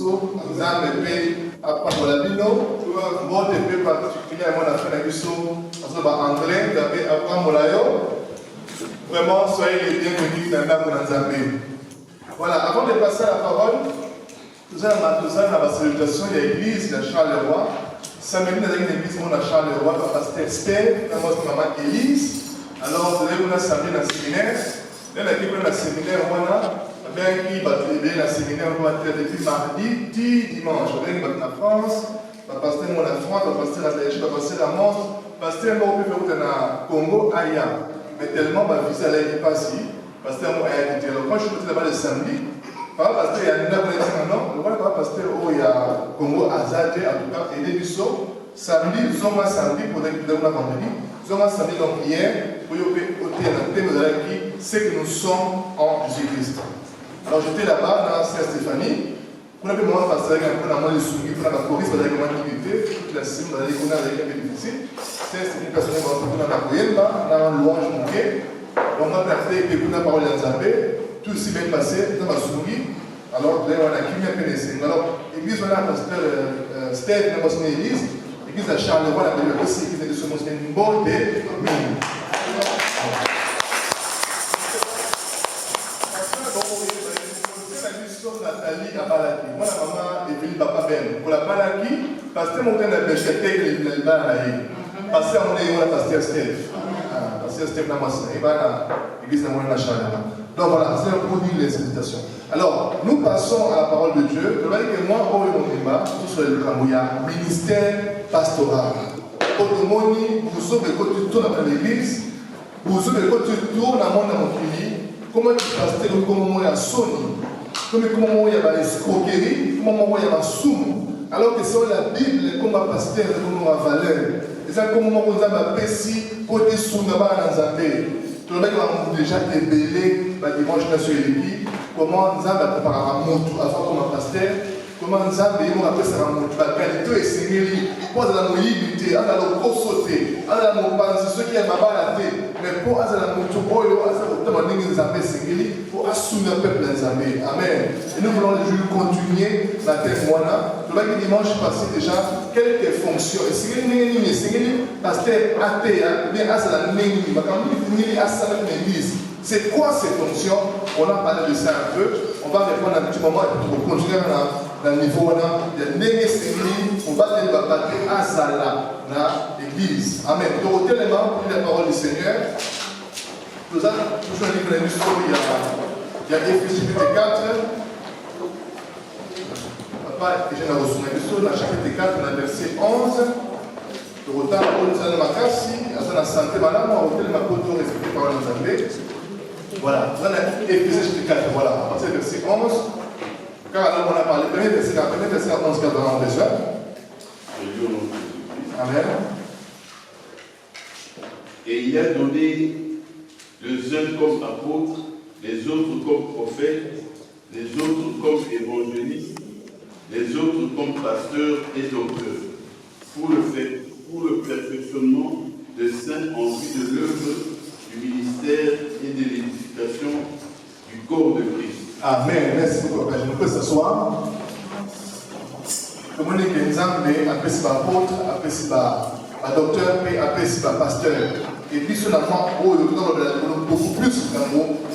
Biso, Nzambe pe apakola bino, mbote pe particulièrement la fin de Biso, anglais, Nzambe apakola yo. Vraiment, soyez les bienvenus dans la Nzambe. Voilà, avant de passer à la parole, nous avons la salutation de l'église de Charleroi. Samedi, nous avons une église de Charleroi, le pasteur Esther, notre maman Élise. Alors, vous allez vous samedi dans le séminaire. Là, la Bible dans le séminaire, on a bien qui va travailler dans le séminaire, on va faire depuis mardi, dimanche. On va dans la France, le pasteur dans la France, le pasteur dans la Belgique, le pasteur dans la Mons, le pasteur dans le Congo, Aya. Mais tellement, ma vie, ça allait passer. Pasteur, moi, Aya, alors quand je suis là-bas le samedi, parce qu'il y a une autre non, le voilà parce que il y a Congo Azadé en tout cas et des samedi, Zoma samedi pour les vendredi, Zoma samedi donc hier pour y ôter un thème de la vie, c'est que nous sommes en Jésus-Christ. Alors j'étais là-bas dans Saint-Stéphanie, on avait moment passé avec un peu dans les soumis, pour la choriste, avec une activité, toute la semaine, dans les qu'on a avec un bénéfice. C'est une personne qui va dans la Koyemba, dans le louange manqué, on va placer et la parole d'Anzabé. Tout s'est bien passé dans ma souris. Alors, on a qui m'a connaissé. Alors, l'église, on a pasteur Steve, dans mon église. L'église de Charleroi, la Belgique aussi, l'église de ce monsieur, une bonne idée. Nathalie à Balaki. Moi, la maman est venue Papa Ben. Pour la Balaki, pasteur monté dans la Belgique, il est là. Pasteur, on a pasteur Steve. Pasteur Steve, dans ma l'église de Charleroi. Donc voilà, c'est un produit les invitations. Alors, nous passons à la parole de Dieu. Je vais dire que moi, au débat, tout sur le Kamouya, ministère pastoral. Automoni, vous savez que tu tournes dans l'église, vous savez que tu tournes dans mon pays, comment tu pasteur, comment il y a Sony, comment il y a escroquerie, comment il y a soum. Alors que c'est la Bible, comme un pasteur, comme une valeur. Et c'est comme on a pessi, côté sounaba dans Zambé. Tout le monde a déjà débellé, dimanche sur l'équipe, comment nous avons préparé un mot avant comme un pasteur, comment nous avons appelé ça un mot, la qualité est série, pour la mobilité, à la sauter, à la mobilité, ceux qui aiment la tête, mais pour la moto, pour nous avons série, pour assumer le peuple des amis. Amen. Et nous voulons continuer la témoignage. Le dimanche passé déjà, quelques fonctions. Et si vous avez pasteur athée, bien à la l'église. C'est quoi ces fonctions? On a parlé de ça un peu. On va répondre un petit moment et pour continuer dans le niveau on va débattre à Zala, dans l'église. Amen. Donc, tellement pour la parole du Seigneur, nous avons toujours un livre d'histoire, il y a Éphésiens 4. Papa, et j'ai reçu une histoire dans chapitre 4, dans le verset 11. Le retard, nous allons à Makassi, à la santé, madame, on va ma photo respectée par nos anglais. Voilà, vous avez Éphésiens chapitre 4, voilà, à partir du verset 11. Car alors on a parlé, premier verset 11, 40 déjà. Amen. Et il a donné les uns comme apôtres, les autres comme prophètes, les autres comme évangélistes, les autres comme pasteurs et docteurs, pour le perfectionnement des saints en vue de l'œuvre du ministère et de l'édification du corps de Christ. Amen. Merci beaucoup. Je peux s'asseoir. Comme on dit que nous avons appelé par apôtre, appelé par docteur, appelé par pasteur. Et puis seulement, beaucoup plus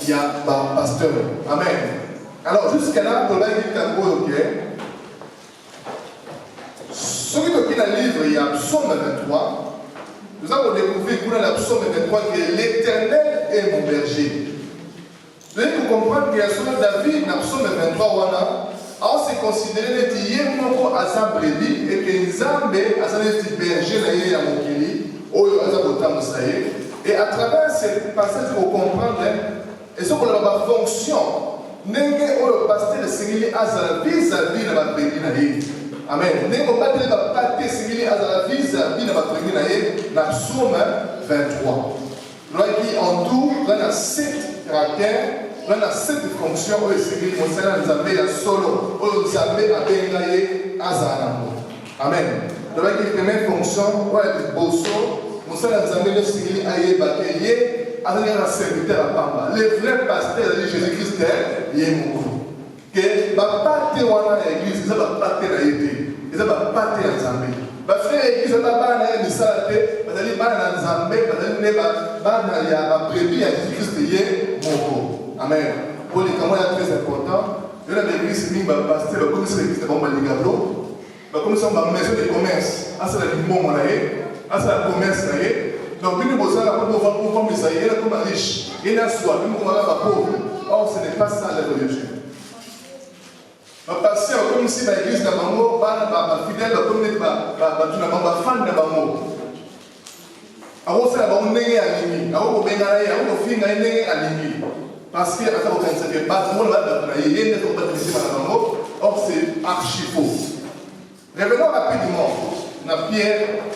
il y a un pasteur. Amen. Alors jusqu'à là, on va dire que ce qui est dans le livre, il y a Psaume 23. Nous avons découvert que dans le Psaume 23 que l'Éternel est mon berger. Vous devez comprendre qu'il y a sur David dans le Psaume 23, on s'est considéré que y a un brebis et que Nzambe a un berger à Mokili. Et à travers ces passages, il faut comprendre, et ce qu'on a la fonction, le pasteur de Seigneur a vis-à-vis de la brebis. Amen. N'est-ce pas de la pâté Seigneur a vis-à-vis de la brebis dans Psaume 23. Là, qui en tout, là, il y a 7 caractères, là, il y a 7 fonctions, où le Seigneur a solo, où nous avons Abengaye Azanamo. Amen. Là, la première fonction, où il y a des bosso. Nous sommes le Seigneur à Yébakéye, à la serviteur à Pamba. Les vrais pasteurs de Jésus-Christ, il est mort. que bapate wana ya église eza bapate na ye te eza bapate ya nzambe bafrère ya église eza bana ya misala te bazali bana na nzambe bazali nde bana ya baprébi ya jésus-christ ye moko amen po likambo ya très important yo na baéglise mingi bapaster bakomisa l'église na bango balingablo bakomisa bamaison de commerce asala limbongo na ye asala commerce na ye donc bino bozala po bovamisa ye ena koma riche ye na soi bino komaka bapauvre or ce n'est pas ça l'œuvre de Dieu. Passer comme si l'église na bango bana bafidèle bakomi neti bato na bango bafani na bango akosala bango ndenge alingi akokobengana ye akokofinga ye ndenge alingi parce que aza kokanisa ke bato mona bato na ye ye nde tokobata misima na bango or c'est archi faux. Revenons rapidement na Pierre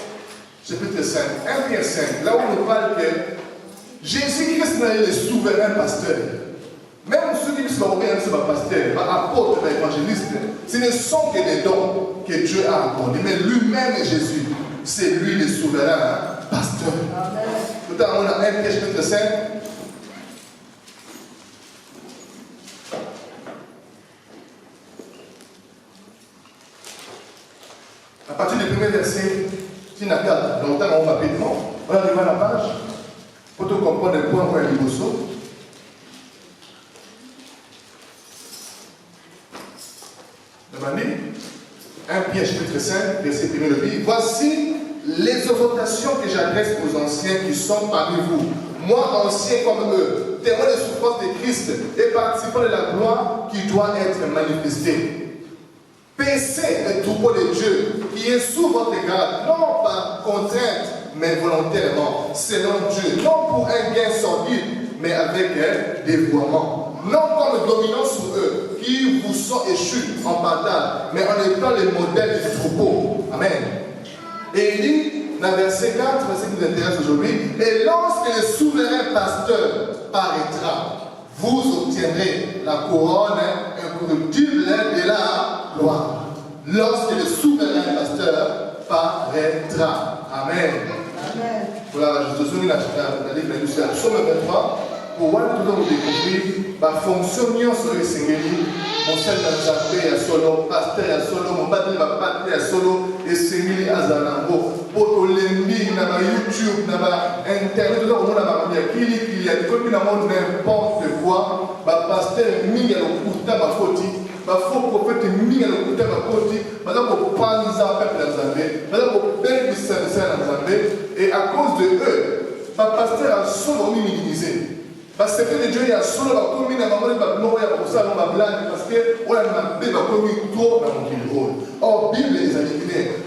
chapitre 5 1 Pierre 5 là où on nous parle que Jésus-Christ est le souverain pasteur. Même ceux qui sont obéis à pasteur, apôtre, évangéliste, ce ne sont que des dons que Dieu a accordés. Mais lui-même, Jésus, c'est lui le souverain pasteur. Tout à l'heure, on a 1 Pierre chapitre 5. À partir du premier verset, qui n'a qu'à longtemps, on va rapidement. On arrive à la page pour tout comprendre le point où il y a l'Ibosso. 1 Pierre chapitre 5, verset 1 le dit, voici les exhortations que j'adresse aux anciens qui sont parmi vous. Moi, ancien comme eux, témoin des souffrances de Christ et participant de la gloire qui doit être manifestée. Paissez le troupeau de Dieu qui est sous votre garde, non par contrainte, mais volontairement, selon Dieu, non pour un gain sordide, mais avec un dévouement. Non comme dominant sur eux, qui vous sont échus en partage, mais en étant les modèles du troupeau. Amen. Et il dit, dans verset 4, ce qui nous intéresse aujourd'hui, et lorsque le souverain pasteur paraîtra, vous obtiendrez la couronne incorruptible de la gloire. Lorsque le souverain pasteur paraîtra. Amen. Amen. Voilà, je te souviens la livre de Psaume 23. Pour voir tout le monde découvrir, la fonction sur le Seigneur, mon seul dans ya solo, pasteur ya solo, mon batteur ya solo, et Seigneur Azalango, pour l'ennemi, na YouTube, na Internet, tout le monde a qu'il y a comme n'importe quoi, pasteur mingi à l'okuta ma foti, faux prophète mingi à l'okuta ma foti, madame pour panza peuple Zambé, madame pour belle service dans Zambé, et à cause de eux, pasteur a solo minimisé. Parce que Dieu il y a solo la commune à maman va non ya pour ça on va blague parce que on a demandé la commune trop dans mon kilo. Or Bible les amis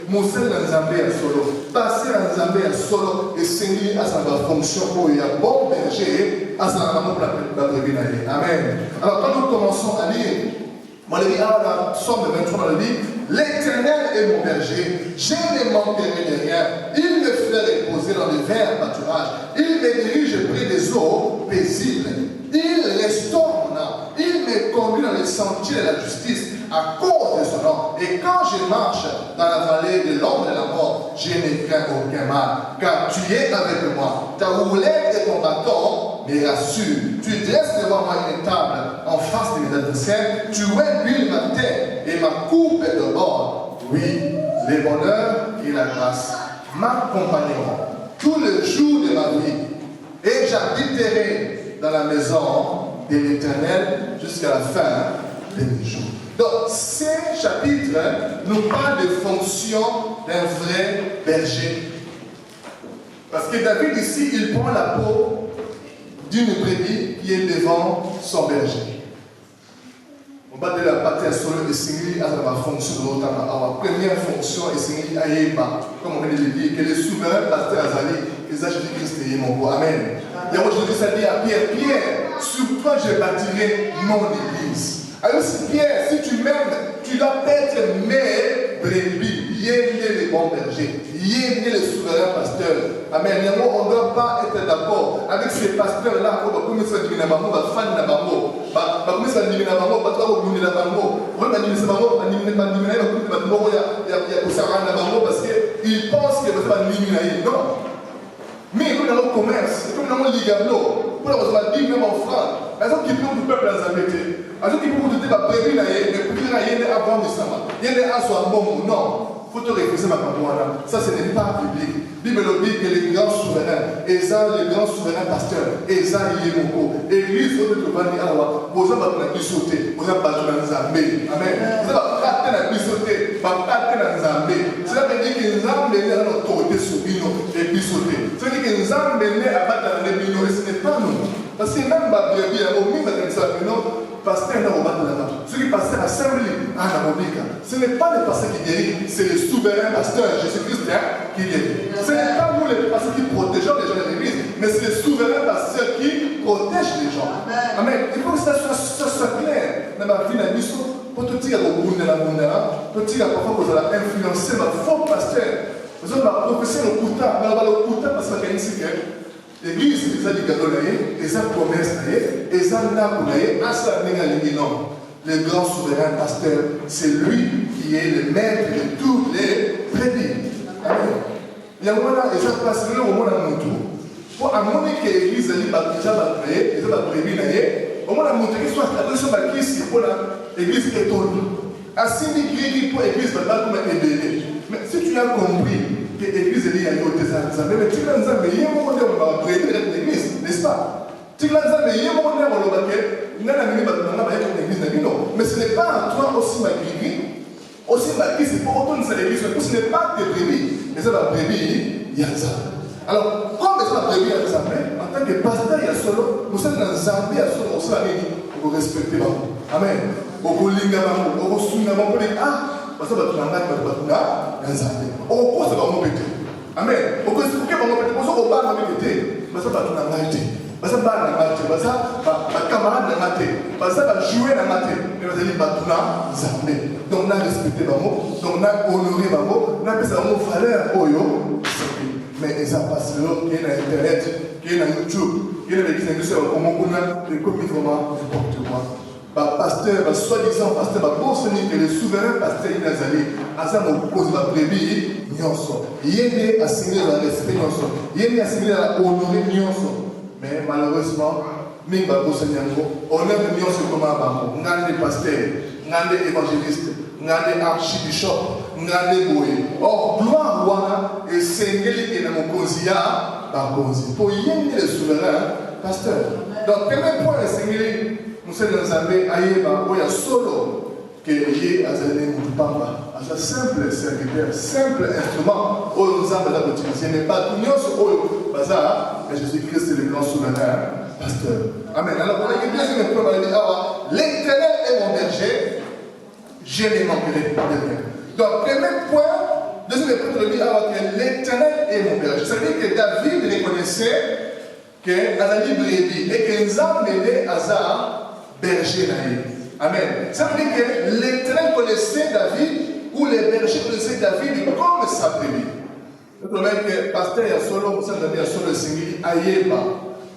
Moussa dans Zambé à solo, passer dans Zambé à solo et Seigneur à sa fonction pour il y a bon berger à sa maman pour la prévenir. Amen. Alors quand nous commençons à lire moi le dit à Psaume 23 on le dit l'Éternel est mon berger, je ne manquerai de rien. Il me fait reposer dans les verts pâturages. Il me dirige près des eaux paisibles. Il restaure mon âme. Il me conduit dans les sentiers de la justice à cause de son nom. Et quand je marche dans la vallée de l'ombre de la mort, je ne crains aucun mal. Car tu es avec moi. Ta houlette et ton bâton me rassurent. Tu dresses devant moi une table en face de mes adversaires. Tu huiles ma tête et ma coupe est de bord. Oui, les bonheurs et la grâce m'accompagneront tous les jours de ma vie. Et j'habiterai dans la maison de l'Éternel jusqu'à la fin de mes jours. Donc, ces chapitres nous parlent des fonctions d'un vrai berger. Parce que David ici, il prend la peau d'une brebis qui est devant son berger. On va de la partie à solo et Seigneur à la fonction de l'autre. La première fonction est Seigneur Aïeba. Comme on vient de le dire, que le souverain pasteur Azali, que ça Jésus-Christ est mon roi. Amen. Et moi je dis ça dit à Pierre, Pierre, sur toi je bâtirai mon église. Alors si Pierre, si tu m'aimes, tu dois être mes brebis. Yéné les bons bergers. Yéné les souverains pasteurs. Amen. On ne doit pas être d'accord avec ces pasteurs-là. On va commencer à dire on va fan na bango. On va commencer à dire on va trop on va bango. On va dire bango, on va parce qu'ils pensent qu'ils ne vont pas niminer. Non. Mais comme dans le commerce, comme dans le ligablo, pour la dire même en France, par exemple, qui plombe du peuple à Zambété. Alors, il faut te dire, prévu, mais pour dire, il y a avant de ça. Il y a un soir bon, non. Il faut te réfléchir ma campagne. Ça, ce n'est pas biblique. Bible dit que les grands souverains, Esa, les grands souverains pasteurs, Esa, Yemoko, Église, vous êtes venus à la vous avez sauté, vous avez battu dans Zambé. Amen. Vous avez battu dans sauté, vous avez battu dans Zambé. Cela veut dire que Zambé est dans l'autorité sur Bino et puis sauté. Cela veut dire que Zambé est à battre dans les Bino et ce n'est pas nous. Parce que même Babylone, au milieu de ça, pasteur n'a pas de la main. Ceux qui passent à l'Assemblée, à la Mobica, ce n'est pas les pasteurs qui guérissent, c'est les souverains pasteurs Jésus-Christ qui guérissent. Ce n'est pas nous les pasteurs qui protégeons les gens de l'église, mais c'est les souverains pasteurs qui protègent les gens. Amen. Il faut que ça soit clair. Dans ma vie, dans la mission, pour te dire au bout de la monde, pour te dire parfois que vous allez influencer ma faux pasteur. Vous allez prophétiser le couta, mais on va le couta parce qu'il y a une séquelle. L'église, ils ont dit que ils ont promesse, ils ont dit non. Le grand souverain pasteur, c'est lui qui est le maître de tous les prédits. Amen. Il y a un moment, ils ont passé le moment dans mon tour. Pour amener que l'église a déjà créé, ils ont prévu, au moment où ils sont à l'église, pour l'église est tournée. Ainsi, il pour l'église, commeébélé. Mais si tu as compris, que l'église est liée à l'autre, mais tu l'as dit, il y a un moment où on va préparer l'église, n'est-ce pas? Tu l'as dit, il y a un moment où on va préparer l'église, mais ce n'est pas à toi aussi ma grille, aussi ma grille, c'est pour retourner à l'église, mais ce n'est pas tes brebis, mais ça va brebis, il y a ça. Alors, comme ça va brebis, il y a ça, en tant que pasteur, il y a solo, nous sommes dans Zambie, il y a solo, on s'est dit, on va respecter l'homme. Amen. On va linga, on va soutenir, on va dire, ah, parce que tu n'as pas de Zambie. On va pas péter. Amen. On va expliquer comment péter. On va pas péter. Parce que tu n'as pas pété. Parce que tu n'as pas pété. Parce que ta camarade n'a pas pété. Parce que tu as joué dans la tête. Mais vous allez pas tout Zambie. Donc on a respecté Bamo. Donc on a honoré Bamo. On a fait ça en valeur. Mais ils ont passé l'autre qui est dans Internet, qui est dans YouTube, qui est dans l'église, comment on a des copies vraiment n'importe quoi. Pasteur, soi-disant pasteur, pour que les souverains pasteurs inazali, à ça nous pose la prévie, nyonso. Il y a assigné le respect nyonso. Il y a assigné la honoré nyonso. Mais malheureusement, nous on aime nyonso comme un bambou. Nous avons des pasteurs, nous avons des évangélistes, nous avons des archibishops, nous avons des bouées. Or, gloire wana et Seigneur qui est dans mon consia, pour y aimer les souverains pasteurs. Donc, premier point, Seigneur. Nous sommes dans un pays où il y a solo qui est à un simple serviteur, simple instrument où nous avons utilisé. Mais pas tout le monde bazar, mais Jésus-Christ est le grand souverain pasteur. Amen. Alors, pour la deuxième point, on va dire l'Éternel est mon berger, je n'ai manqué de rien. Donc, premier point, deuxième point, on va dire que l'Éternel est mon berger. Ça veut dire que David reconnaissait que à la librairie et que nous avons mené à ça. Berger naïf. Amen. Ça veut dire que l'Éternel connaissait David, ou les bergers connaissaient David comme sa brebis. Le problème est que le pasteur a solo, vous savez, il a solo le Seigneur, aïeba,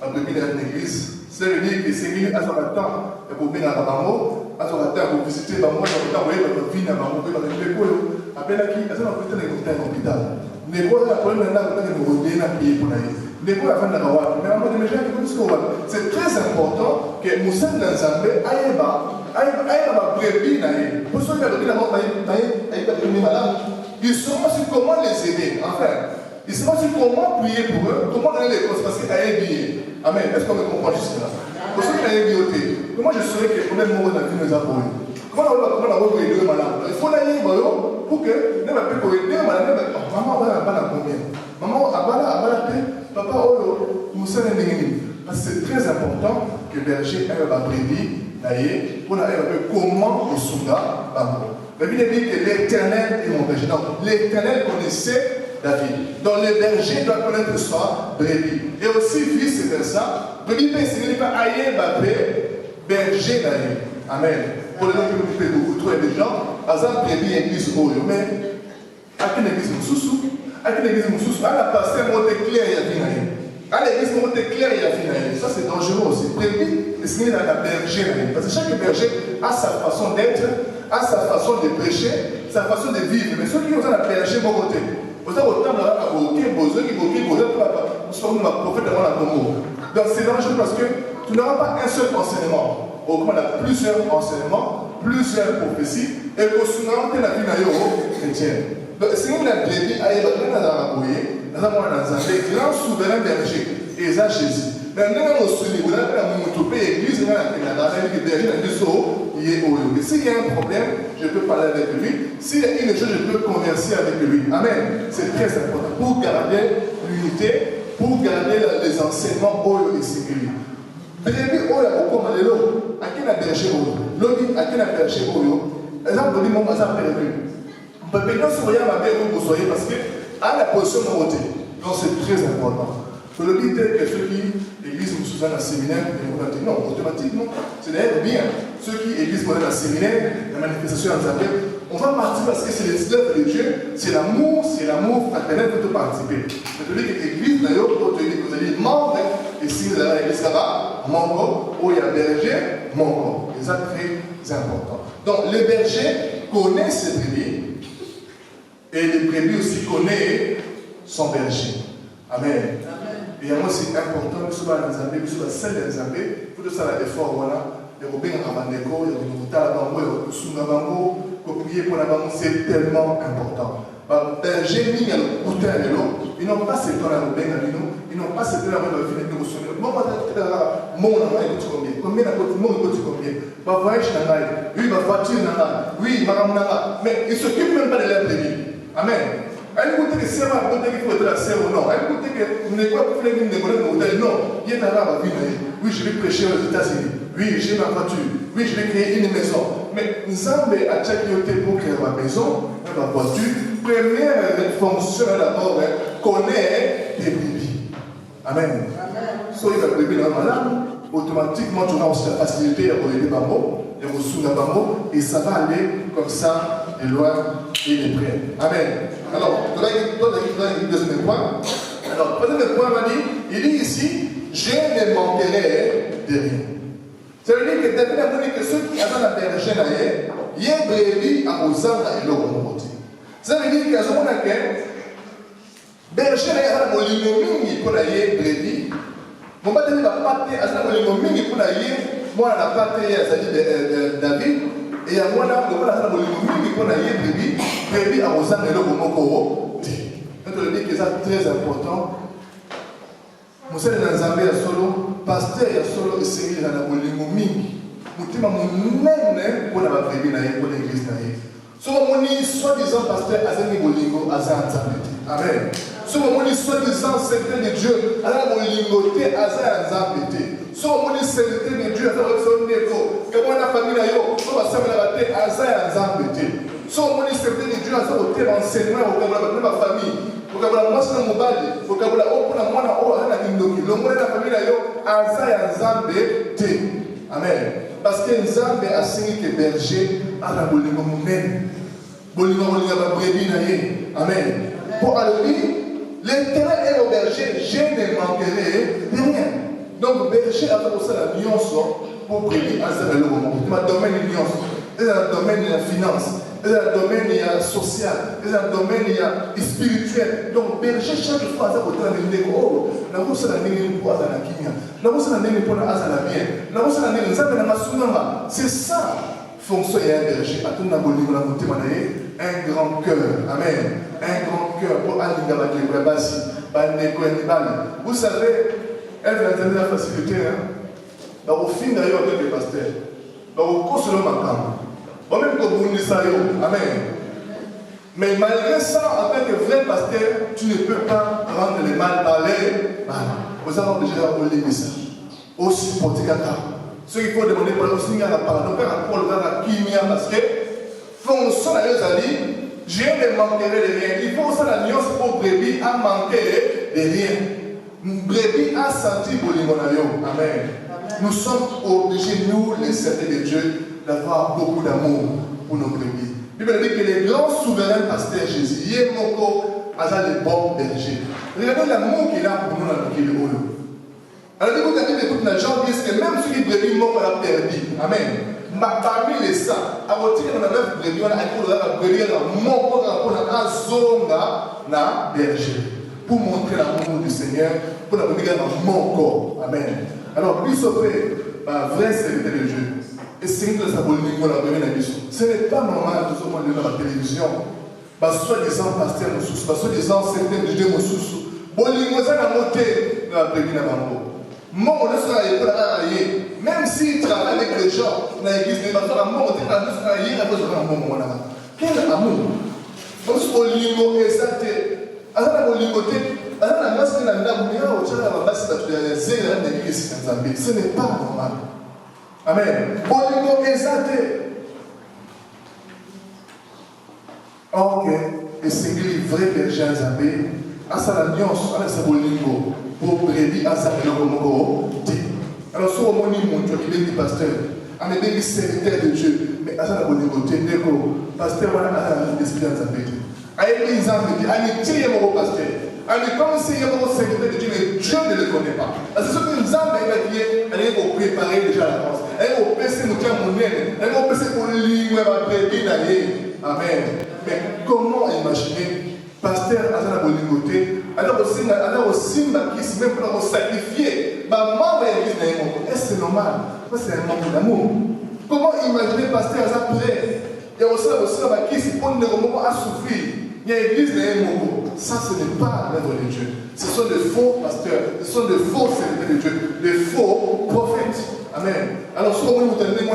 la brebis dans l'église. Ça veut dire que le Seigneur a son temps, et pour venir à Bamo, a son temps pour visiter Bamo, a son temps pour venir à Bamo, pour venir à Bamo. Après, il y a un hôpital. Mais il y a un problème maintenant, il y a un pays pour l'aller. C'est très important que nous sommes dans Zambé, ils sont pas sur comment les aider, enfin. Ils ne savent pas sur comment prier pour eux, comment donner les causes, parce qu'il y a un billet. Amen. Est-ce qu'on me comprend jusque là? Parce qu'il y a un billet. Comment je saurais que les problèmes moraux dans la vie nous apportent? Comment on va aider les malades? Il faut l'aller pour que ne va plus pour aider les malades. Maman va la combien? Maman va la paix. Papa, nous sommes parce que c'est très important que le berger ait un brebis, pour la comment le souda va. La Bible dit que l'Éternel est mon berger. Donc, l'Éternel connaissait David. Donc, le berger doit connaître soi brebis. Et aussi, vice-versa, brebis peut signifier pas aïe, berger d'ailleurs. Amen. Pour les gens qui peuvent beaucoup trouver des gens, par exemple, brebis église au mais à quelle église nous sous à l'église Moussous, à la pasteur monté clair, il y a finalement. À l'église monté clair, il y a finalement. Ça, c'est dangereux aussi. Brebis, c'est dans la berger. Parce que chaque berger a sa façon d'être, a sa façon de prêcher, sa façon de vivre. Mais ceux qui ont la berger, mon côté. Vous avez autant de besoin qui nous sommes prophète devant la Congo. Donc, c'est dangereux parce que tu n'auras pas un seul enseignement. on a plusieurs enseignements, plusieurs prophéties, et qu'on souvent que la vie n'a chrétienne. Donc, si on a brebis, il y a un grand souverain berger, et ça Jésus. Mais nous avons souligné, vous avez l'église, il y a s'il y a un problème, je peux parler avec lui. S'il y a une chose, je peux converser avec lui. Amen. C'est très important pour garder l'unité, pour garder les enseignements au ici. Brebis, au comme l'élo, à qui la berger au lobby, à qui la berger au exemple, le moment, ça perdu. On peut bien sourire à ma mère où vous soyez parce que à la position de voter. Donc c'est très important. Le but est que ceux qui église sous un séminaire, non, automatiquement, c'est d'ailleurs bien. Ceux qui église modèle un séminaire, la manifestation en Zambie, on va participer parce que c'est les œuvres de Dieu, c'est l'amour fraternel que tu participes. Mais celui qui est église, d'ailleurs, pour te dire que vous allez membre, et si vous allez à l'église là-bas, membre, où il y a berger, membre. Et ça, très important. Donc, le berger connaît ses brebis, et le brebis aussi connaît son berger. Amen. Et moi, c'est important, que ce soit dans les Zambie, que ce soit celle des Zambie, pour que ça ait l'effort, voilà. Il y a bien un bandeko, il y a une bango, il y a une bango, pour prier pour la bango, c'est tellement important. Berger, ils n'ont pas ce temps à nous, ils n'ont pas ce temps à nous, ils n'ont pas ce temps à nous. Combien voyage oui, ma voiture, oui, ma mais ils ne s'occupent même pas de leur brebis. Amen. Elle goûte que c'est ma beauté qu'il faut être la sœur ou non. Elle goûte que vous n'êtes pas plus de modèle. Non, il y a un arabe à vivre. Oui, je vais prêcher aux États-Unis. Oui, j'ai ma voiture. Oui, je vais créer une maison. Mais Nzambe a chaque côté pour créer ma maison, ma voiture. Première fonction d'abord, connaît tes brebis. Amen. Soyez la brebis dans ma langue, automatiquement tu auras aussi la facilité à aider Bambo, et au sous Bambo, et ça va aller comme ça, de loin et de près. Amen. Alors, le deuxième point. Alors, le deuxième point, il dit ici, je ne manquerai de rien. Ça veut dire que depuis la monnaie que ceux qui attendent la berger, il y a un brebis à Osana et l'autre côté. Ça veut dire qu'il y a un berger, il y a un molimomini pour la brebis. Mon père va partir à ce molimomini pour la moi, la partie, c'est-à-dire David. Et il y a moi là, le voilà, le qu'on a eu brebis à Osana et l'autre moko. Donc, je dis que c'est très important. Monsieur le Zambie a solo, pasteur a solo, et c'est dans la bolingo mingi. Mutima munene pour la brebis naïe, pour l'église naïe. Souvent, on dit soi-disant pasteur à Zambie bolingo à Zambie. Amen. Souvent, on dit soi-disant secret de Dieu à la bolingo à Zambie. Souvent, on dit secret de Dieu à Zambie. Comment la famille a eu, on va s'amener à la tête à Zambie. Souvent, on dit secret de Dieu à Zambie. Enseignement au ma famille. Ukabula mwasi na mubali, ukabula opo na mwana o ana kindoki. Lomwe na familia yo aza ya Nzambe te. Amen. Parce que Nzambe a signé que berger a la bolingo munene. Bolingo ba brebis na ye. Amen. Pour aller l'Éternel est le berger, je ne manquerai de rien. Donc berger a fait la nuance pour brebis à Nzambe le moment. Ma domaine de nuance. C'est le domaine de la finance. C'est un domaine social, c'est un domaine spirituel. Donc, berger, chaque fois, ça va être un peu oh, la route, la ligne pour la kimia, la route, la ligne pour la bien, la route, la ligne, c'est ça, fonction et un berger. À tout le monde, un grand cœur, amen, un grand cœur pour aller vous savez, elle va donner la facilité, au fin d'ailleurs, avec les pasteurs, au cours de ma même comme vous ça, amen. Mais malgré ça, en tant que vrai pasteur, tu ne peux pas rendre les mal parler. Vous avez obligé de les messages. Aussi pour tes caca. Ce qu'il faut demander pour aussi à la parole. Donc, pour le gars qui vient parce que fonction à eux ali, je ne manquerai de rien. Il faut ça la nuance pour brebis à manquer de rien. Brebis a senti pour les monayo. Amen. Nous sommes obligés, nous, les serviteurs de Dieu, d'avoir beaucoup d'amour pour nos brebis. La Bible dit que les grands souverains pasteurs Jésus, Yémoko, Aza les bons bergers. Regardez l'amour qu'il a pour nous dans le Kilo. Alors, vous avez écoute, les gens disent que même ceux qui brebis morts, on a perdu. Amen. Parmi les saints, à votre on a même brebis, on a un brebis, on a un zonga, na berger. Pour montrer l'amour du Seigneur, pour la brebis dans mon corps. Amen. Alors, lui sauver. un vrai serviteur de Dieu. Et c'est que ça vaut le la première émission. Ce n'est pas normal de se voir dans la télévision. Soit-disant pasteur, soit-disant serviteur de Dieu, même s'il travaille avec les gens dans l'église, quel amour! Ce n'est pas normal. Amen. Ok, et c'est le vrai berger à Zambé, à sa alliance, à sa bolingo, pour prédire à sa bolingo. Alors, si on dit mon Dieu, il est pasteur, on est des serviteurs de Dieu, mais à sa bolingo, pasteur, voilà, à l'esprit à Zambé. Avec les exemples, il est mon pasteur. Alors, comme si il y a un serviteur de Dieu, mais Dieu ne le connaît pas. Parce que ce que nous avons dit, elle est pour préparer déjà l'avance. Elle est pour passer nous faire mon aide. Elle est pour passer pour lire ma prédire d'aller. Amen. Mais comment imaginer, pasteur à la bolingoté, alors aussi, même pour sacrifier, maman va église. Est-ce que c'est normal? C'est un manque d'amour. Comment imaginer, pasteur à la prière? Il y a aussi la qui se pose le moment à souffrir. Il y a l'église de ça, ce n'est pas l'œuvre de Dieu. Ce sont des faux pasteurs, ce sont des faux serviteurs de Dieu, des faux prophètes. Amen. Alors, si vous tenez,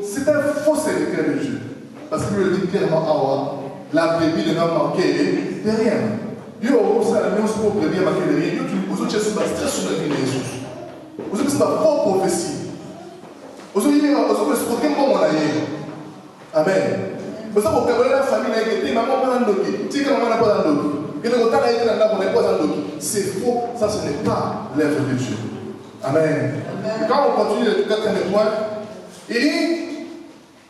c'est un faux serviteur de Dieu. Parce qu'il le dit clairement, la brebis ne va manquer de rien. Dieu a aussi la même chose pour brebis à manquer de rien. Dieu, vous autres, c'est pas stress sur la vie de Jésus. Vous autres, c'est pas faux prophétie. Vous autres, c'est pour quel moment on a eu. Amen. Vous savez, vous avez la famille qui a été maman pas dans le dos. Si maman n'a pas dans le dos. Et le temps a été dans le dos, on n'est pas dans le dos. C'est faux. Ça, ce n'est pas l'œuvre de Dieu. Amen. Et quand on continue le 4e point, il dit,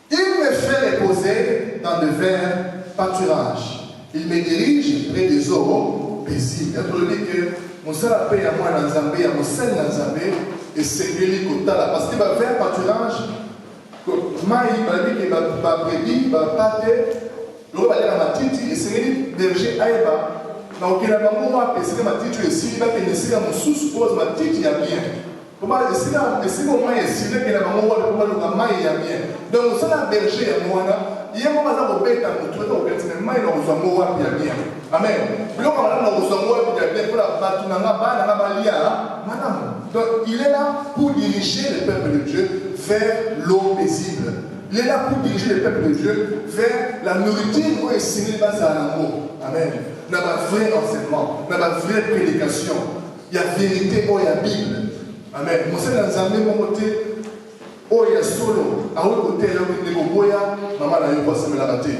il me fait reposer dans de verts pâturages. Il me dirige près des eaux paisibles. Il y a dit que mon seul appel à moi dans Zambé, à mon seul dans Zambé, et c'est que les côtas parce qu'il va faire pâturage. Maï, il va prédire, il va pâter, il va aller à ma titi, et c'est que berger aïba. Donc, il a un moment où c'est que ma titi ici, il va essayer à mon sous-suppose ma titi a bien. Comment est-ce que mon maï est signé qu'il a un moment où le maï a bien. Donc, ça la berger à moi, il y a un moment où il y a un moment où il y a un moment où il y a bien. Amen. Donc, il est là pour diriger le peuple de Dieu vers l'eau paisible. Il est là pour diriger le peuple de Dieu vers la nourriture où est signé base à l'amour. Amen. Dans ma vrai enseignement, dans ma vraie prédication, il y a vérité, il y a Bible. Amen. Mon Seigneur nous a amené mon côté, il y a solo. À l'autre côté, il y a maman n'a eu pas se me la rater.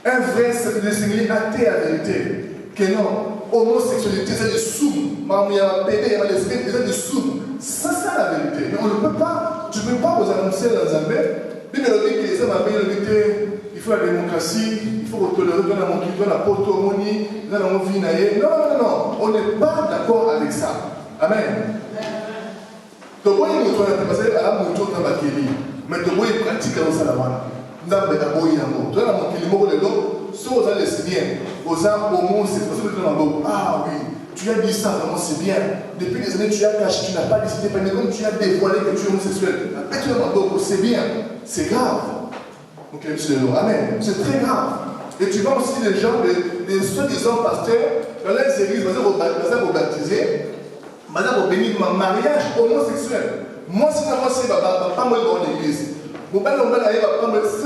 Un vrai Seigneur athée à vérité. Que non, homosexualité, c'est du soum. Maman, il y a un bébé, il y a des lesbiennes, c'est du soum. Ça, c'est la vérité. Mais on ne peut pas, tu ne peux pas vous annoncer dans un bain. Puis, mais le dit que les hommes avaient le dit il faut la démocratie, il faut tolérer, il faut la potomoni, il faut la vie. Non, on n'est pas d'accord avec ça. Amen. Tu vois, il faut parce que la moto dans la Kéli, mais tu vois, il pratique dans sa lavana. Nous avons des aboyés en haut. Tu vois, la moto, le dos, soit aux lesbiennes, aux homos, c'est parce que tu as un ah oui, tu as dit ça, vraiment c'est bien. Depuis des années, tu as caché, tu n'as pas décidé, mais comme tu as dévoilé que tu es homosexuel, après tu as un dos, c'est bien, c'est grave. Donc, amen, c'est très grave. Et tu vois aussi les gens, les soi-disant pasteurs, dans les églises, vous baptiser, madame, vous bénir un mariage homosexuel. Moi, si je ne pas moi dans l'église, ce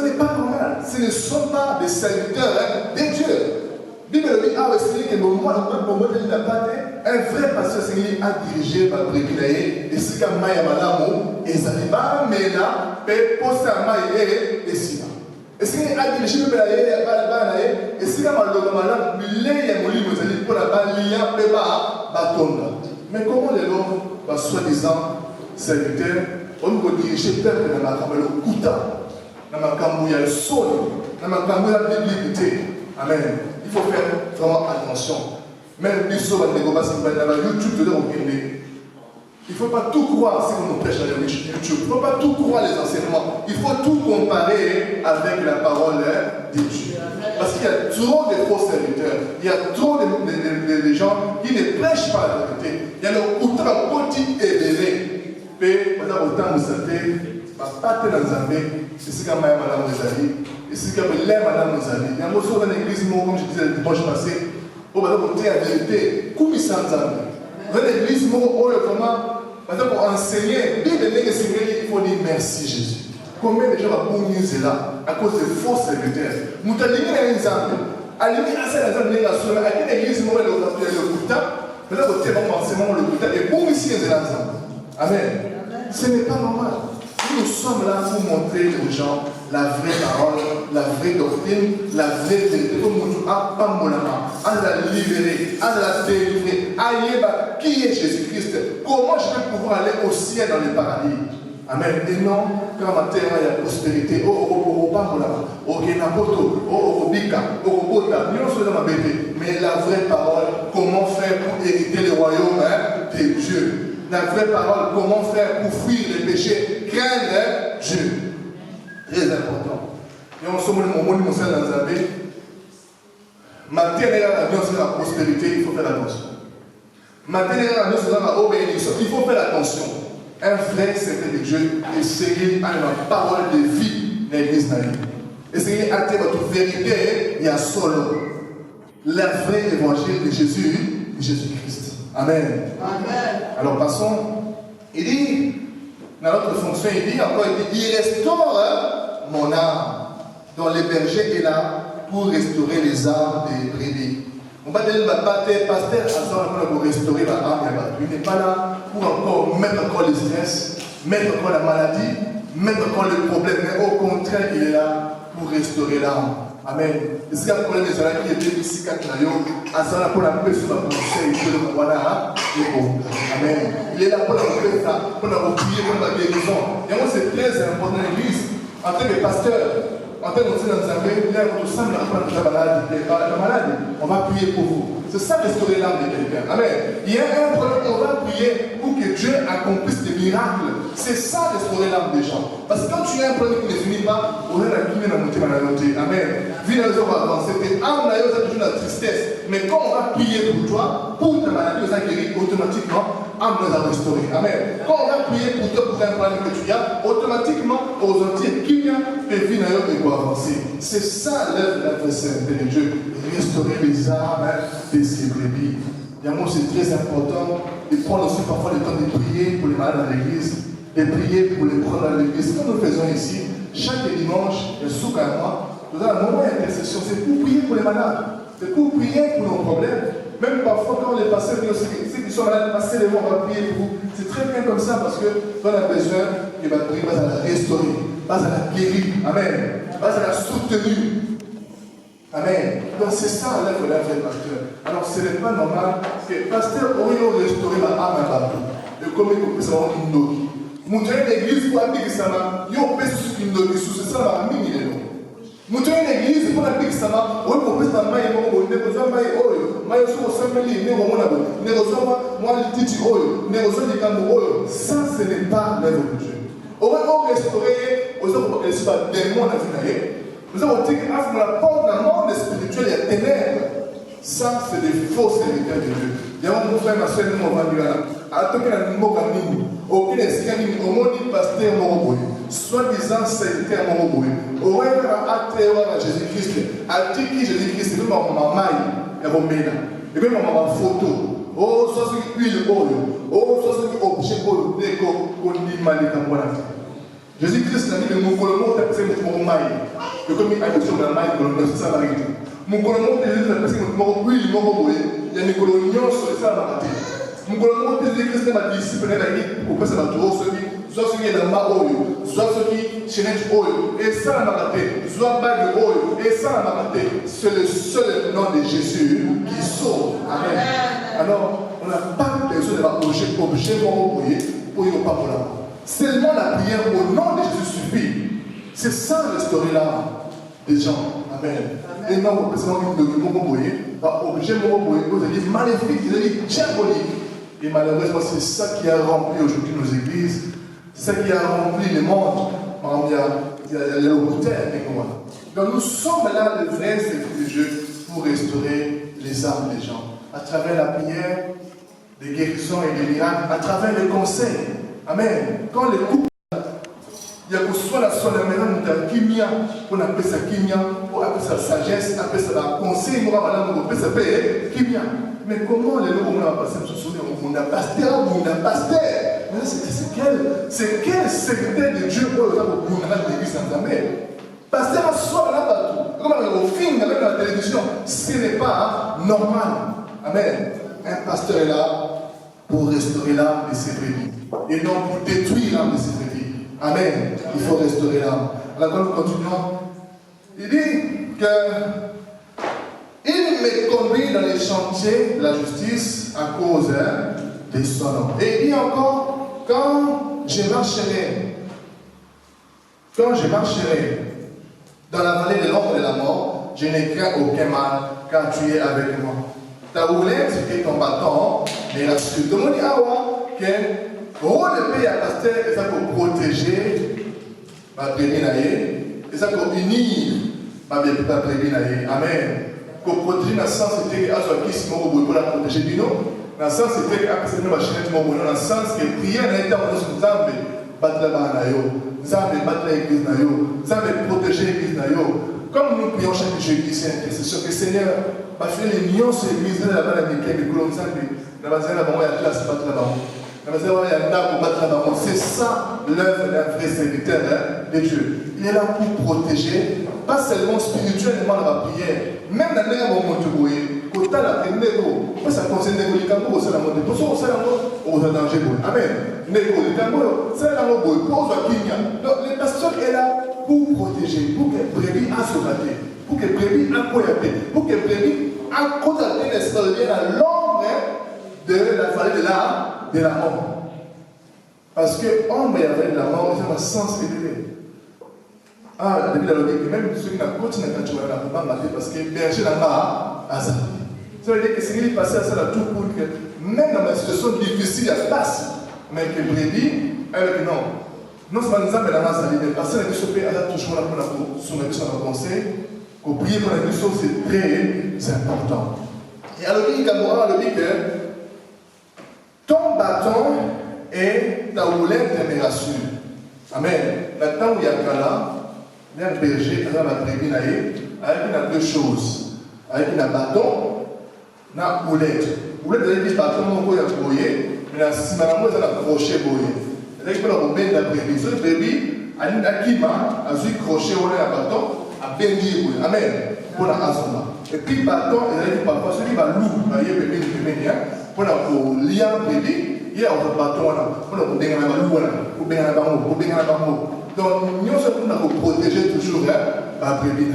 n'est pas normal. Ce ne sont pas des serviteurs de Dieu. La Bible dit, c'est que un vrai pasteur a dirigé ma brebis et c'est comme Maya Malamo, et ça n'est pas mais là, mais pour ça, Maya et Sina. Et c'est qu'il a dirigé le et c'est comme Malamo, il est pour la balia, mais comment les hommes, soi-disant serviteurs, on peut diriger le peuple dans la caméra, le couta, dans la caméra, le sol, dans la caméra, la bibliothèque. Amen. Il faut faire vraiment attention. Même les sur YouTube, il ne faut pas tout croire si on nous prêche dans YouTube. Il ne faut pas tout croire les enseignements. Il faut tout comparer avec la parole de Dieu. Parce qu'il qu'il y a trop de faux serviteurs. Il y a trop de gens qui ne prêchent pas la vérité. Il y a le autant de petits éveillés. Mais, autant de santé, pas de Nzambé, et c'est comme Madame Rozali, et c'est comme Madame Rozali. Il y a un mot dans l'église, comme je disais le dimanche passé, on va dire la vérité, comme il s'en Nzambé. Dans l'église, on va pour enseigner, il faut dire merci Jésus. Combien de gens vont là à cause des faux serviteurs? Nous avons dit un exemple. À l'église, à quelle église on va le Bouddha? Maintenant, vous avez enseignement le Bouddha et pour ici, c'est l'ensemble. Amen. Ce n'est pas normal. Nous sommes là pour montrer aux gens la vraie parole, la vraie doctrine, la vraie vérité. Comme nous à la libérer, à la délivrer, à yéba qui est Jésus-Christ. Comment je vais pouvoir aller au ciel dans le paradis? Amen. Et non, quand ma terre il y a prospérité, mais la vraie parole, comment faire pour hériter le royaume de Dieu? La vraie parole, comment faire pour fuir les péchés, craindre Dieu. Très important. Et on se met au monde dans Zambé. Maintenant, la prospérité, il faut faire attention. Maintenant, il faut faire attention. Un vrai secret de Dieu, essayer à la parole de vie dans l'église. Essayez à dire votre vérité, il y a solo. La vraie évangile de Jésus, Jésus-Christ. Amen. Amen. Alors passons. Il dit, dans notre fonction, il dit encore, il restaure mon âme. Donc le berger est là pour restaurer les âmes des brebis. On va dire que pasteur pour restaurer l'âme. Il n'est pas là pour encore mettre encore le stress, mettre encore la maladie, mettre encore le problème. Mais au contraire, il est là pour restaurer l'âme. Amen. Et c'est un problème des gens qui étaient ici, pour la paix sur la conseil, Amen. Il est là pour la paix, pour la prier, pour la guérison. Et moi, c'est très important dans l'église. En tant que pasteur, en tant que dans Zambé, il y a tout ça, la maladie. On va prier pour vous. C'est ça restaurer l'âme de quelqu'un. Amen. Il y a un problème, on va prier pour que Dieu accomplisse des miracles. C'est ça restaurer l'âme des gens. Parce que quand tu as un problème qui ne finit pas, on a la clé dans la noter. Amen. Viens nous avancer. Tes âmes là, vous avez toujours la tristesse. Mais quand on va prier pour toi, pour ta maladie, vous a guéri automatiquement, âme nous a restauré. Amen. Quand on va prier pour toi, pour un problème que tu as, automatiquement, aux entiers, qui vient, peut venir et pour avancer. C'est ça l'œuvre de la sainteté de Dieu. Restaurer les âmes de ses brebis. Et moi, c'est très important de prendre aussi parfois le temps de prier pour les malades dans l'église, de prier pour les prendre dans l'église. Comme nous faisons ici, chaque dimanche, le souk à moi, nous avons un moment d'intercession. C'est pour prier pour les malades. C'est pour prier pour nos problèmes. Même parfois, quand les pasteurs disent ceux qui sont malades, passez les mots, on va prier pour vous. C'est très bien comme ça parce que on a besoin qu'il va prier, va à la restaurer, va à la guérir. Amen. Va à la soutenir. Amen. Donc c'est ça l'œuvre de la pasteur. Alors ce n'est pas normal que le pasteur aurait restauré la âme à Babou. Et comme il peut savoir une doki. Mon Dieu, l'église pour appliquer ça, il y a un peu sur une doki, sous ce ça, va mini les noms. Mon Dieu, l'église pour appliquer ça, oui, pour faire ça, maï, mon Dieu, pour faire maï, oyo, maï, sur le samedi, né au monde, né au soir, moi, le titi, oyo, né au soir, du camou, oyo. Ça, ce n'est pas l'œuvre de Dieu. On va restaurer, aux autres, pour qu'elle soit démon à finir. Nous avons dit qu'à la porte d'un monde spirituel, il y a ténèbres. Ça, c'est des faux serviteurs de Dieu. Il y a un frère, ma soeur, nous, on va dire là. À tout cas, nous, on va dire, aucun escalier, au monde, il pasteur Moroboy. Soi-disant serviteur Moroboy. Au rêve à terre à Jésus-Christ. À qui Jésus-Christ, nous, on m'a maille, et on m'a et même on m'a photo. Oh, soit ce qui huile, oh, soit ce qui objet, oh, déco, on dit mal, et Jésus-Christ a dit que mon colombo est passé mon maille. Et comme il a dit sur la maille, c'est ça la vérité. Mon colombo est passé mon oui, mon boy. Il y a mes coloniaux sur ça la matin. Mon colombo est Jésus-Christ m'a discipliné la vie pour passer la tour, soit ce qui est dans ma oyo, soit ce qui chenette oyo, et ça la matin, soit bague oyo, et ça la matin. C'est le seul nom de Jésus qui sauve. Amen. Alors, on n'a pas besoin de l'objet mon boy pour y pas pour la mort. Seulement la prière au nom de Jésus suffit. C'est ça restaurer l'âme des gens. Amen. Et non, vous pensez que vous va obliger vous avez dit maléfique, vous avez dit diabolique. Et malheureusement, c'est ça qui a rempli aujourd'hui nos églises. C'est ça qui a rempli les mondes. Il y il y a le hôtel avec moi. Donc nous sommes là, le vrai service de Dieu, pour restaurer les âmes des gens. À travers la prière, des guérisons et des miracles, à travers les conseils. Amen. Quand les couples, il y a que soit la maison de kimia, on appelle ça kimia, on appelle ça sagesse, on appelle ça conseil, on appelle ça kimia. Mais comment les gens vont passer ce souvenir? On a pasteur, on a pasteur. C'est quel secrétaire de Dieu pour l'église en Zambie? Pasteur en soi là partout. Comme au film avec la télévision, ce n'est pas normal. Amen. Un pasteur est là pour restaurer l'âme de ses brebis et non pour détruire l'âme de ses brebis. Amen. Il faut restaurer l'âme. Alors quand nous continuons, il dit que il me conduit dans les chantiers de la justice à cause de son nom. Et il dit encore, quand je marcherai dans la vallée de l'ombre de la mort, je n'ai craint aucun mal, car tu es avec moi. Ta roulette et ton bâton les rassure. Donc on dit que le pays à pasteur, c'est ça pour protéger ma brebis, et ça pour unir ma brebis. Amen. Pour protéger dans le sens c'était pour la protéger du nom. Dans le sens c'était dans le sens que prière n'a été en nous Zambé, battre la barre, Zambé battre l'église, Zambé protéger l'église. Comme nous prions chaque jeudi, c'est sûr que le Seigneur va faire les millions sur l'église, là-bas, la Mickey, les colons, la base là-bas, il y a la classe battre là-bas. La base là-bas, il y a un arbre battre là-bas. C'est ça l'œuvre d'un vrai serviteur de Dieu. Il est là pour protéger, pas seulement spirituellement dans la prière, même dans l'air où on te voit, quand tu as la prière, ça concerne les camps, c'est la montée. Pour ça, c'est la montée, danger. Amen. Les camps, c'est la montée, pour donc le pasteur est là pour protéger, pour que les brebis aient sauveté, pour que les brebis aient coyapé, pour que les brebis aient contacté les à l'ombre de la vallée de la mort. Parce que l'ombre et la vallée de la mort, c'est un sens élevé. Ah, la Bible a dit que même ceux qui n'ont continué à faire la pas mater parce que berger n'a pas à ça. Ça veut dire que c'est qu'il passé à ça tout pour que même dans la situation difficile, il y a place. Mais que brebis, avec non. Non seulement nous avons la masse à l'idée, parce que la question est toujours là pour son conseil, pour prier pour la question, c'est très important. Et alors, il dit que ton bâton et ta houlette me rassurent. Amen. Maintenant, il y a un là, il y a un berger, il y a la brebis, avec deux choses. Avec un bâton, et une houlette. Houlette, il y a un bâton, il y a un boyer, mais il y a un crochet boyer. C'est-à-dire qu'il y a un bébé brebis. Ce bébé, il y a un crochet ou un bâton, à bénir. Amen. Pour la azoma. Et puis le bâton, il y a parfois celui qui va loup, il y a un bébé, pour le lien bébé, il y a un bâton, pour le bénir la loup, pour bénir la bambo. Donc, nous sommes pour protéger toujours la brebis.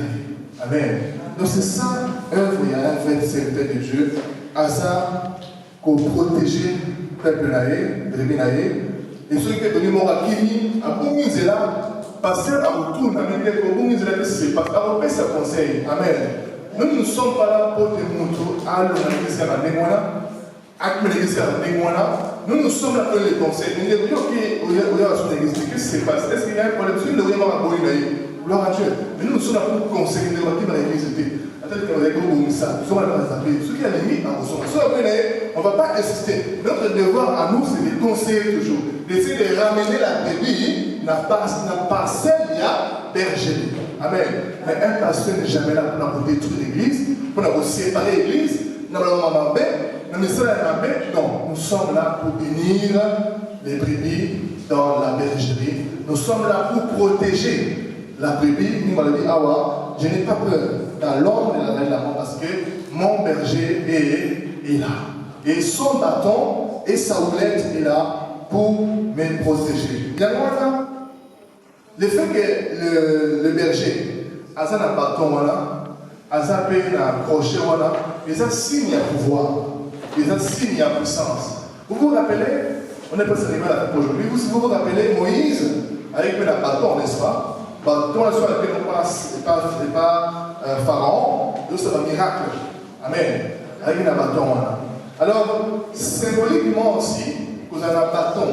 Amen. Donc c'est ça, œuvre, il y a un vrai serviteur de Dieu, à ça, pour protéger le peuple, brebis. Et ceux qui ont donné mon rakini, à Boumizé là, passer à retour, à dire que Boumizé là, c'est parce qu'on fait ce conseil. Amen. Nous ne sommes pas là pour te montrer à l'église à la Némoana, à l'église à la Némoana. Nous sommes là pour les conseils. Nous disons que vous avez son église, qu'est-ce qui se passe? Est-ce qu'il y a un problème? Si nous devons avoir un gloire à Dieu. Mais nous sommes là pour conseiller les relatifs à l'église. Attendez qu'on ait comme ça. Nous sommes là pour les ceux qui ont les en ressort. On ne va pas insister. Notre devoir à nous, c'est de conseiller toujours. D'essayer de ramener la brebis n'a pas celle il y a berger. Amen. Mais un pasteur n'est jamais là pour détruire l'église, pour séparer l'église. Non, nous sommes là pour bénir les brebis dans la bergerie. Nous sommes là pour protéger la brebis. Nous allons dire, je n'ai pas peur dans l'ombre de la vallée de la mort parce que mon berger est là. Et son bâton et sa houlette est là pour me protéger. Il y a le fait que le berger a un bâton, a un crochet, il a un signe à pouvoir, il a un signe à puissance. Vous vous rappelez, on n'est pas arrivé à la aujourd'hui, vous vous rappelez Moïse avec un bâton, n'est-ce pas? Bâton, n'est-ce pas? C'est pas Pharaon, c'est un miracle. Amen. Avec un bâton. Alors, symboliquement aussi, vous avez un bâton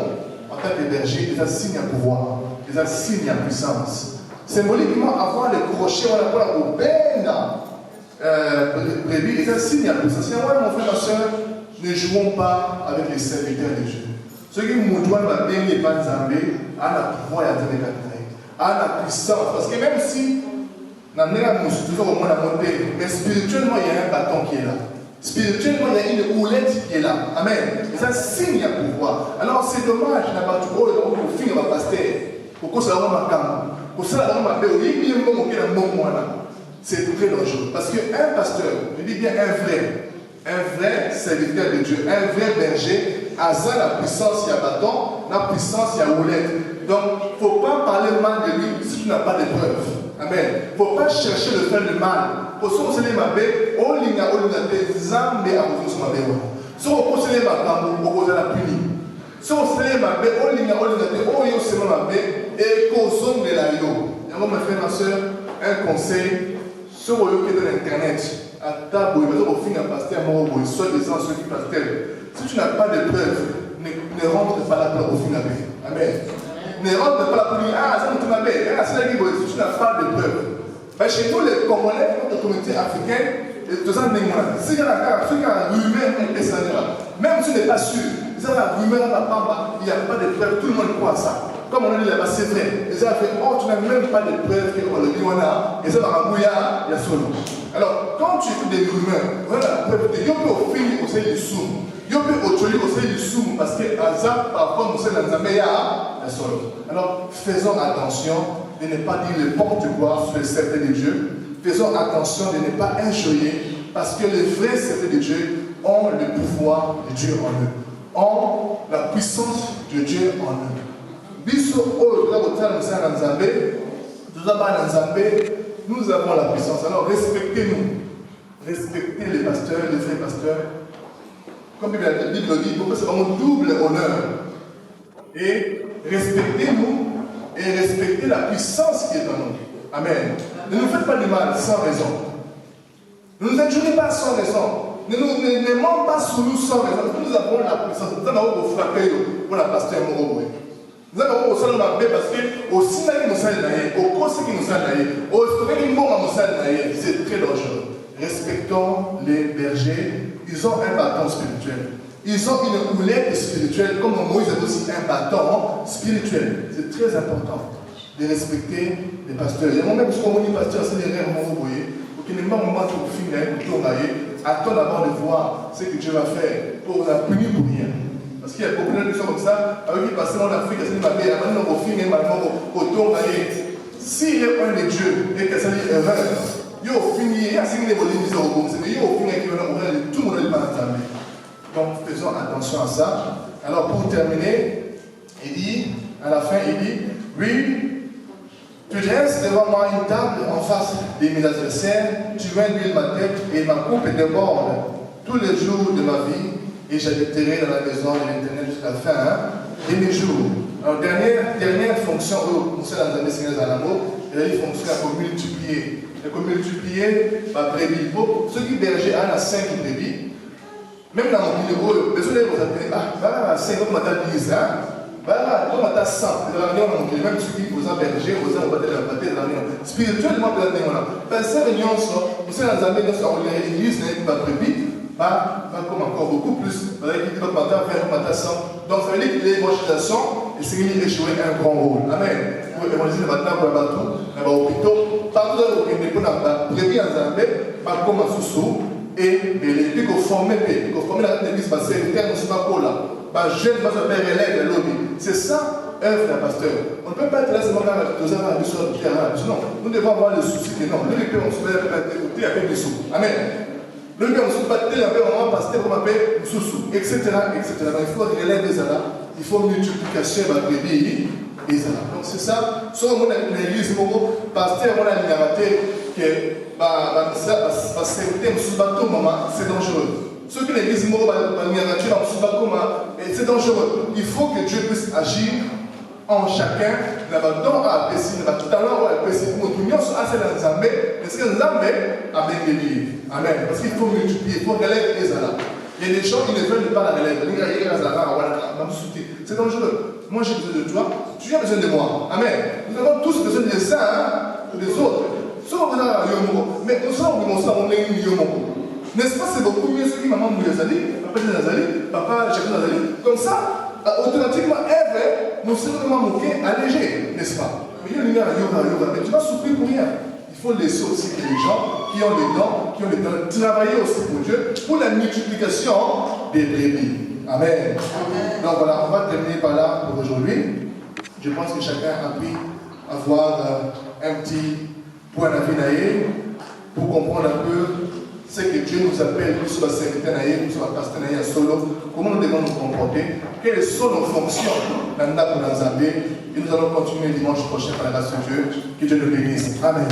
en tant que berger, il a un signe à pouvoir, il a un signe à puissance. Symboliquement, avoir les crochets, on a pour la peine, brebis, et ça signe à tout ça. C'est moi, mon frère, ma soeur, ne jouons pas avec les serviteurs de Dieu. Ceux qui nous doivent la bien les pas Zambé, à la pouvoir et à la puissance. Parce que même si, toujours au moins la montée, mais spirituellement, il y a un bâton qui est là. Spirituellement, il y a une houlette qui est là. Amen. Et ça signe à pouvoir. Alors, c'est dommage, n'a pas trop, pour finir ma pasteur. Pourquoi ça va ma pour ça, c'est très dangereux. Parce qu'un pasteur, je dis bien un vrai serviteur de Dieu, un vrai berger, a ça la puissance, il y a bâton, la puissance, il y a houlette. Donc, il ne faut pas parler mal de lui si tu n'as pas de preuves. Amen. Il ne faut pas chercher de faire le mal. Pour ceux qui ont mabé, on ligne des zambé à vous sur ma béo. Si on conseille ma bambou, on pose la punie. Si on se mabé, on ligne on se mabé, et qu'on sonne de la yo. Et moi, mes frères, ma soeur, un conseil, sur le qui est dans l'internet, à table, il va au fin un pasteur, soit des gens, ceux qui pasteur. Si tu n'as pas de preuves, ne rentre pas là pour au fin la paix. Amen. Ne rentre pas là pour dire, ah, ça me tombe bien, c'est là qui si tu n'as pas de preuves. Mais chez nous, les Congolais, notre communauté africaine, et tout ça, si il y a un rumeur, même si tu n'es pas sûr, il y a la rumeur, il n'y a pas de preuves, tout le monde croit ça. Comme on a dit là-bas, c'est vrai. Et ça a fait, oh, tu n'as même pas de preuves qu'on le dit, on a, et ça va rabouiller, il y a solo. Alors, quand tu écoutes des rumeurs, voilà la preuve de Yopé au fini au sein du soum. Yopé au choli au sein du soum, parce que Azap, parfois, nous sommes dans un meilleur, il y a solo. Alors, faisons attention de ne pas dire n'importe quoi sur les serviteurs de Dieu. Faisons attention de ne pas injurier, parce que les vrais serviteurs de Dieu ont le pouvoir de Dieu en eux, ont la puissance de Dieu en eux. Nous avons la puissance. Alors respectez-nous. Respectez les pasteurs, les vrais pasteurs. Comme la Bible dit, pourquoi c'est vraiment double honneur. Et respectez-nous et respectez la puissance qui est en nous. Amen. Ne nous faites pas du mal sans raison. Ne nous injuriez pas sans raison. Ne mentez pas sur nous sans raison. Nous avons la puissance. Nous avons frappé pour la pasteur Moroboé. Nous avons aussi la paix parce que au Sinaï nous sommes naïfs, au Koseki nous sommes naïfs, au Storélimon nous sommes naïfs. C'est très dangereux. Respectons les bergers. Ils ont un bâton spirituel. Ils ont une houlette spirituelle, comme Moïse a aussi un bâton spirituel. C'est très important de respecter les pasteurs. Il y a moi-même, ce qu'on dit pasteur, c'est les rêves, vous voyez. Pour qu'il n'y ait pas un moment où vous finissez, vous tournez, attends d'abord de voir ce que Dieu va faire pour la punir pour rien. Parce qu'il y a beaucoup de gens comme ça, avec qui passent en Afrique, c'est ma mère, maintenant au film, maintenant au tourner. S'il est un de Dieu et que ça dit erreur, il y a au film, il y a signé des volets bizarres au bon, mais il y a au film qui va nous tout le monde n'est pas entendu. Donc faisons attention à ça. Alors pour terminer, il dit, à la fin, il dit, oui, tu dresses devant moi une table en face de mes adversaires, tu induis ma tête et ma coupe déborde tous les jours de ma vie. Et j'habiterai dans la maison de l'Éternel jusqu'à la fin de mes jours. Alors, dernière fonction, nous sommes dans les Seigneurs à l'amour, il fonction à multiplier. Il faut multiplier par brebis. Ceux qui bergers ont 5 brebis, même dans mon vidéo, besoin de vous appeler, voilà, 5 comme on 10, voilà, comme on 100. Même ceux qui vous ont bergé, vous ont battu la bataille de la réunion. Spirituellement, vous avez pensez à réunion, nous sommes dans l'église, pas brebis. Va comme encore beaucoup plus. Vous allez quitter votre matin, faire votre matin sans. Donc, ça veut dire que l'évangélisation, il s'est jouer un grand rôle. Amen. Pour évangéliser maintenant, pour la bateau, dans l'hôpital, partout dans le pays, pour la prévenir en Zambie, par comme un sous-sous, et les pics au formé, la l'église, parce que c'est le terme, c'est pas pour là. Jeune, va se faire élève, lobby. C'est ça, œuvre d'un pasteur. On ne peut pas être là seulement dans la sur le terrain. Non, nous devons avoir le souci que non. Nous devons se faire écouter avec des sous. Amen. Le gars, on se bat tel on va passer comme on appelle sous-sous, etc. Donc il faut relève les alas, il faut multiplication de bébés et ça. Donc c'est ça. Soit on a une église, pasteur, on a une narrative que c'est bateau, c'est dangereux. Ceux qui l'église, c'est dangereux. Il faut que Dieu puisse agir en chacun, dans la pessie, dans le talent, la pessie, pour nous tous, assez dans Zambé, parce que Zambé a bien gagné. Amen. Parce qu'il faut multiplier, il faut relayer les alas. Il y a des gens qui ne veulent pas la relève. C'est dangereux. moi j'ai besoin de toi, tu as besoin de moi. Amen. Nous avons tous besoin des uns des autres. Mais on n'est-ce pas, c'est beaucoup mieux ce que maman nous a dit, papa Nazali, papa Jacques Nazali. Comme ça, automatiquement, Ève, nous sommes vraiment moqués, allégés, n'est-ce pas? Mais tu vas souffrir pour rien. Il faut laisser aussi que les gens qui ont les dents, qui ont les talents, travailler aussi pour Dieu, pour la multiplication des brebis. Amen. Donc voilà, on va terminer par là pour aujourd'hui. Je pense que chacun a pu avoir un petit point d'avis pour comprendre un peu ce que Dieu nous appelle, nous sommes serviteurs, nous sommes pasteurs solo, comment nous devons nous comporter, quelles sont nos fonctions dans le Zambie. Et nous allons continuer dimanche prochain par la grâce de Dieu. Que Dieu nous bénisse. Amen.